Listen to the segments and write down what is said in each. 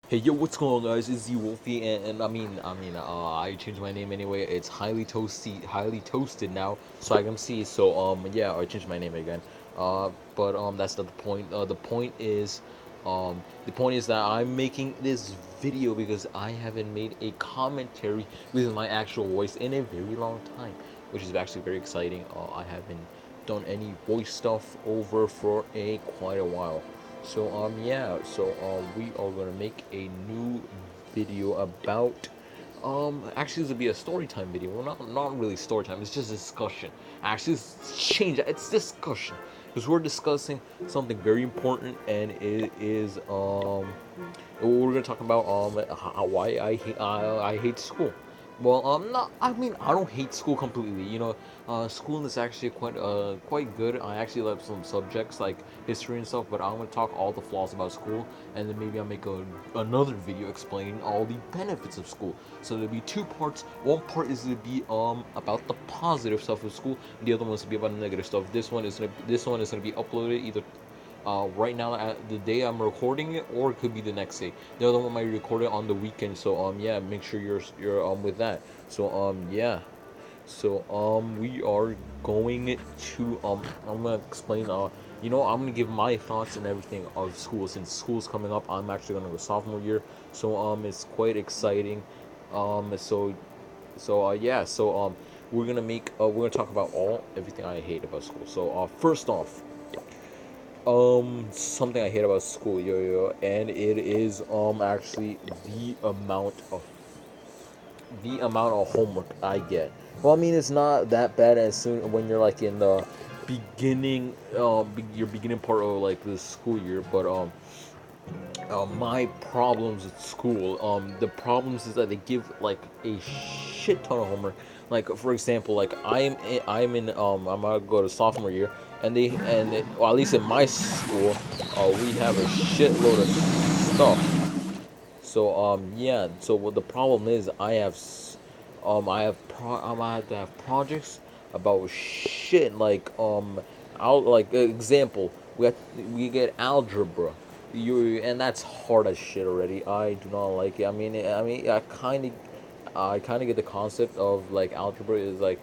Hey yo, what's going on, guys? It's Z Wolfie, and I changed my name anyway. It's highly toasted now. Swag MC. So yeah, I changed my name again. But that's not the point. The point is that I'm making this video because I haven't made a commentary with my actual voice in a very long time, which is actually very exciting. I haven't done any voice stuff over for a quite a while. So yeah, so we are gonna make a new video about actually this will be a story time video. Well, not really story time. It's just discussion. Actually, it's change. It's discussion because we're discussing something very important, and it is we're gonna talk about why I hate school. Well, not. I mean, I don't hate school completely. School is actually quite good. I actually love some subjects like history and stuff. But I'm gonna talk all the flaws about school, and then maybe I'll make another video explaining all the benefits of school. So there'll be two parts. One part is to be about the positive stuff of school. The other one is to be about the negative stuff. This one is gonna be uploaded either right now at the day I'm recording it, or it could be the next day. The other one might record it on the weekend. So yeah, make sure you're with that. So yeah. So we are going to I'm gonna explain I'm gonna give my thoughts and everything of school. Since school's coming up, I'm actually gonna go sophomore year. So it's quite exciting. So we're gonna talk about everything I hate about school. So first off, something I hate about school, and it is actually the amount of homework I get. Well, I mean, it's not that bad as soon when you're like in the your beginning part of like the school year, but my problems at school, the problems is that they give like a shit ton of homework. Like for example, like I'm in I'm gonna go to sophomore year, well, at least in my school, we have a shitload of stuff. So yeah, so what the problem is, I have to have projects about shit like example, we get algebra, and that's hard as shit already. I do not like it. I kind of get the concept of like algebra is like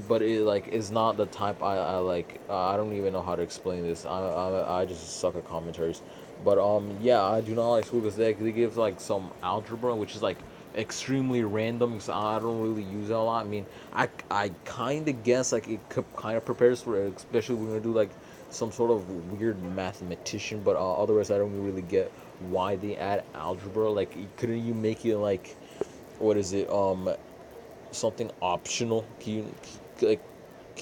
but it like is not the type I like. I don't even know how to explain this. I just suck at commentaries. But yeah, I do not like school because they give like some algebra, which is like extremely random. Because I don't really use it a lot. I mean, I kind of guess like it kind of prepares for it, especially when we do like some sort of weird mathematician. But otherwise, I don't really get why they add algebra. Like, couldn't you make it like what is it? Something optional? Can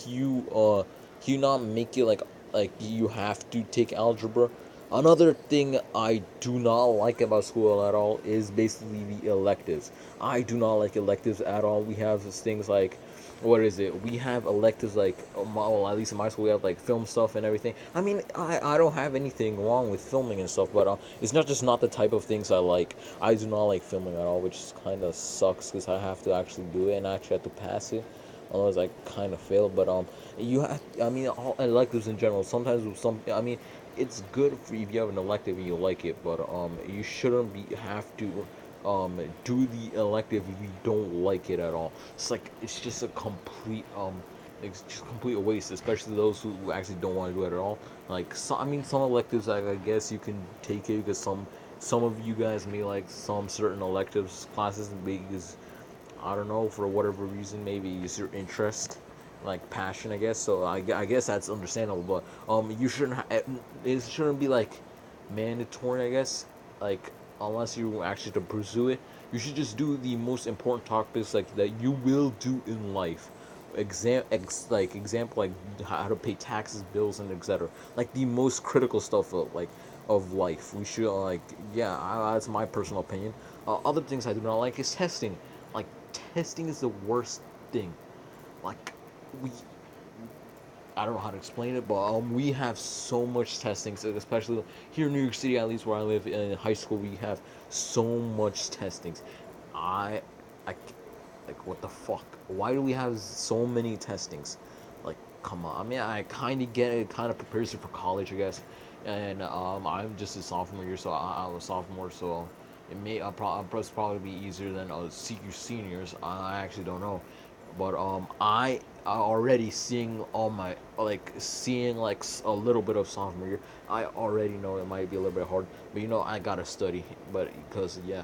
you not make it like you have to take algebra? Another thing I do not like about school at all is basically the electives. I do not like electives at all. We have things like what is it? We have electives like well, at least in my school we have like film stuff and everything. I mean, I don't have anything wrong with filming and stuff, but it's not the type of things I like. I do not like filming at all, which kind of sucks because I have to actually do it and I actually have to pass it. Otherwise, I kind of fail. But you have. I mean, all electives in general. Sometimes with some. I mean, it's good for if you have an elective and you like it, but you shouldn't be have to do the elective if you don't like it at all. It's just a complete it's just complete a waste, especially those who actually don't want to do it at all. Like, I mean, some electives I guess you can take it because some of you guys may like some certain electives classes because I don't know, for whatever reason, maybe it's your interest, like passion, I guess. So I guess that's understandable. But you it shouldn't be like mandatory, I guess. Like, unless you actually to pursue it, you should just do the most important topics like that you will do in life. Example, like how to pay taxes, bills, and etc. Like the most critical stuff of life. We should yeah. That's my personal opinion. Other things I do not like is testing. Like, testing is the worst thing. Like, we I don't know how to explain it, but we have so much testing, so especially here in New York City, at least where I live in high school, we have so much testings. I, I, like, what the fuck? Why do we have so many testings? Like, come on. I mean, I kind of get it. It kind of prepares you for college, I guess. and I'm just a sophomore year, so I'm a sophomore, so probably be easier than seniors. I actually don't know, but I already seeing all my like seeing like a little bit of sophomore year. I already know it might be a little bit hard, but I gotta study. But because yeah,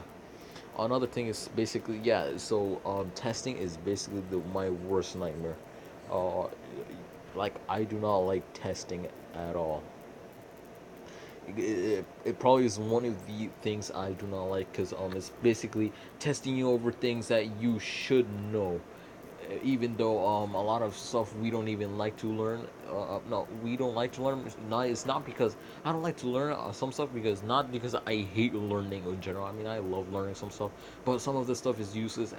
another thing is basically yeah. So testing is basically my worst nightmare. Uh, like I do not like testing at all. It probably is one of the things I do not like because it's basically testing you over things that you should know, even though a lot of stuff we don't even like to learn. No, we don't like to learn. It's not because I don't like to learn some stuff, because not because I hate learning in general. I mean, I love learning some stuff, but some of the stuff is useless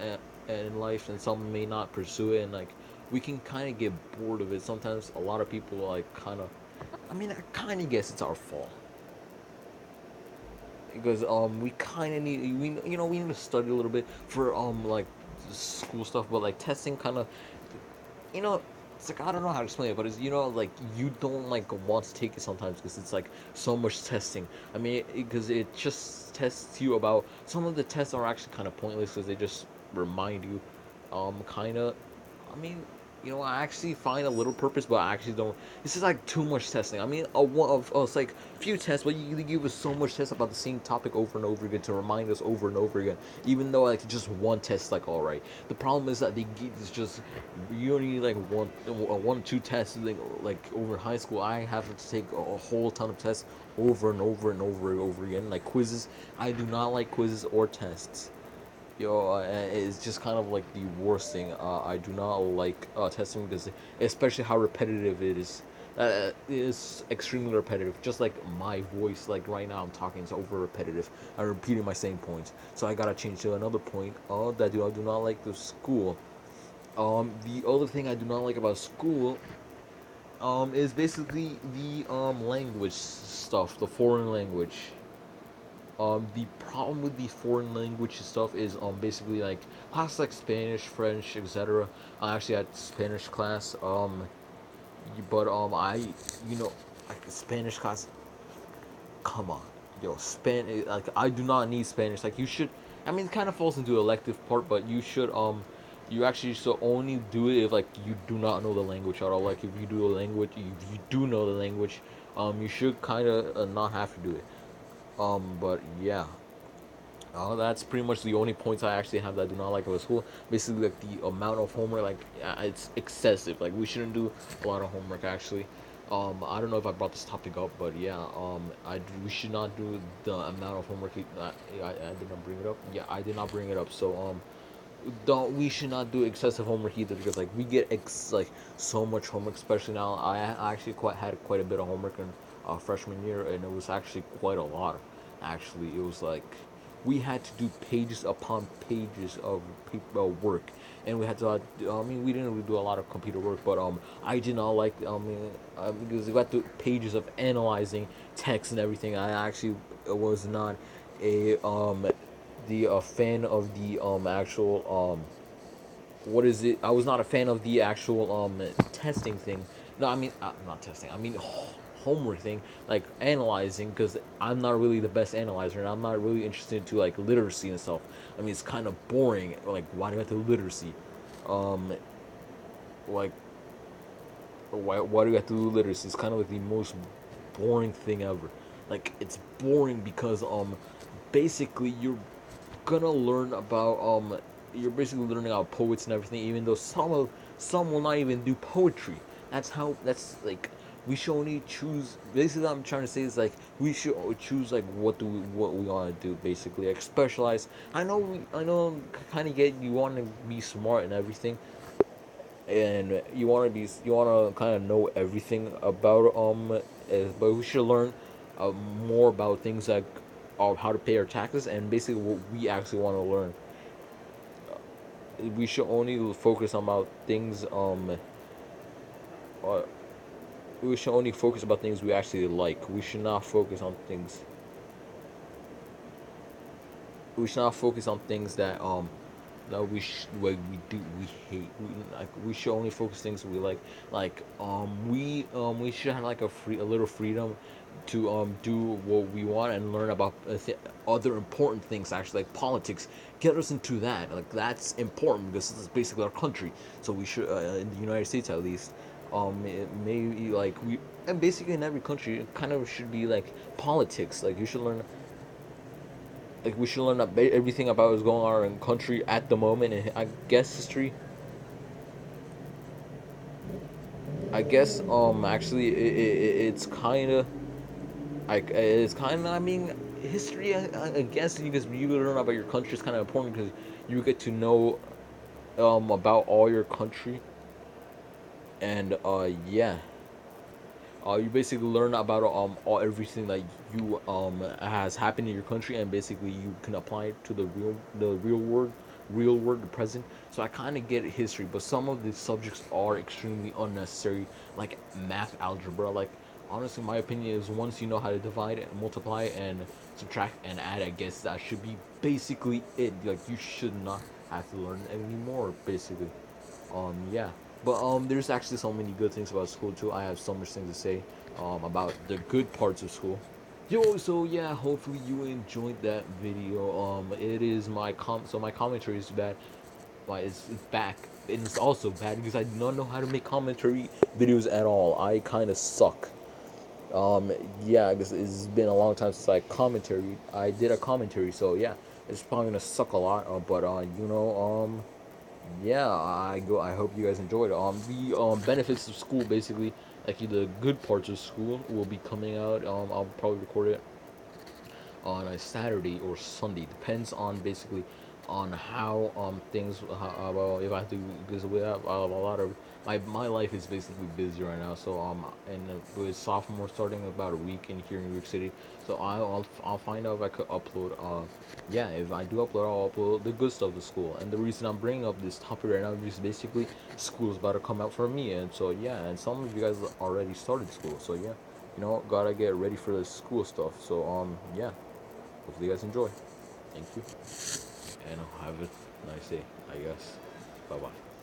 in life, and some may not pursue it, and like we can kind of get bored of it sometimes. A lot of people like kind of, I mean, I kind of guess it's our fault because we kind of need we need to study a little bit for like school stuff, but like testing kind of, you know it's like I don't know how to explain it, but it's like you don't like want to take it sometimes because it's like so much testing. I mean, because it just tests you about, some of the tests are actually kind of pointless because they just remind you, kind of, I mean, I actually find a little purpose, but I actually don't. This is like too much testing. I mean, it's like few tests, but you give us so much tests about the same topic over and over again to remind us over and over again. Even though like just one test, like all right. The problem is that they give it's just you only need like one or two tests. Like over high school, I have to take a whole ton of tests over and over and over and over again. Like quizzes, I do not like quizzes or tests. It's just kind of like the worst thing. I do not like testing because, especially how repetitive it is. It is extremely repetitive. Just like my voice, like right now I'm talking, is over repetitive. I'm repeating my same points, so I gotta change to another point. That I do not like the school. The other thing I do not like about school, is basically the language stuff, the foreign language. The problem with the foreign language stuff is basically like class like Spanish, French, etc. I actually had Spanish class. But I like Spanish class. Come on, like I do not need Spanish. Like you should. I mean, it kind of falls into elective part, but you should you actually should only do it if like you do not know the language at all. Like if you do the language, if you do know the language, you should kind of not have to do it. But yeah, that's pretty much the only points I actually have that I do not like about school. Basically, like the amount of homework, like it's excessive. Like we shouldn't do a lot of homework actually. I don't know if I brought this topic up, but yeah, we should not do the amount of homework. I did not bring it up. Yeah, I did not bring it up. So don't we should not do excessive homework either, because like we get like so much homework, especially now. I actually had quite a bit of homework in freshman year, and it was actually quite a lot. Actually, it was like we had to do pages upon pages of paper work, and we had to. I mean, we didn't really do a lot of computer work, but I did not like. I mean, because we had to pages of analyzing text and everything. I actually was not a the fan of the actual what is it? I was not a fan of the actual testing thing. No, I mean not testing. I mean homework thing, like analyzing, because I'm not really the best analyzer, and I'm not really interested to like literacy and stuff. I mean, it's kind of boring. Like, why do you have to literacy? Um, like, why do you have to do literacy? It's kind of like the most boring thing ever. Like, it's boring because basically gonna learn about you're basically learning about poets and everything, even though some will not even do poetry. That's like we should only choose. Basically, what I'm trying to say is like we should choose like what we want to do. Basically, like specialize. I know, kind of get you want to be smart and everything, and you want to kind of know everything about but we should learn more about things like how to pay our taxes, and basically what we actually want to learn. We should only focus on about things uh, we should only focus about things we actually like. We should not focus on things that we hate. We should only focus things we like. Like we should have like a little freedom to do what we want and learn about other important things, actually, like politics. Get us into that. Like, that's important because this is basically our country. So we should, in the United States at least, it may be like we, and basically in every country, it kind of should be like politics. Like, you should learn, like, we should learn everything about what's going on in country at the moment. And I guess history. I guess actually it's kind of like it's kind of, I mean, history. I guess because you learn about your country is kind of important because you get to know about all your country. And yeah, you basically learn about all everything that you has happened in your country, and basically you can apply it to the real world, the present. So I kind of get history, but some of the subjects are extremely unnecessary, like math, algebra. Like, honestly, my opinion is once you know how to divide and multiply and subtract and add, I guess that should be basically it. Like, you should not have to learn anymore, basically. Yeah, but there's actually so many good things about school too. I have so much things to say about the good parts of school. Yo, so yeah, hopefully you enjoyed that video. It is my commentary is bad, but it's back. And it's also bad because I do not know how to make commentary videos at all. I kind of suck. Um, yeah, because it's been a long time since I did a commentary, so yeah, it's probably gonna suck a lot. But yeah, I hope you guys enjoyed. The benefits of school, basically, like the good parts of school, will be coming out. I'll probably record it on a Saturday or Sunday. Depends on basically on how things well, if I have to, because we have a lot of my life is basically busy right now. So and with sophomore starting in about a week in here in New York City, so I'll find out if I could upload. Yeah, if I do upload, I'll upload the good stuff to school. And the reason I'm bringing up this topic right now is basically school's about to come out for me, and so yeah, and some of you guys already started school, so yeah, gotta get ready for the school stuff. So yeah. Hopefully, you guys enjoy. Thank you. And have a nice day, I guess. Bye bye.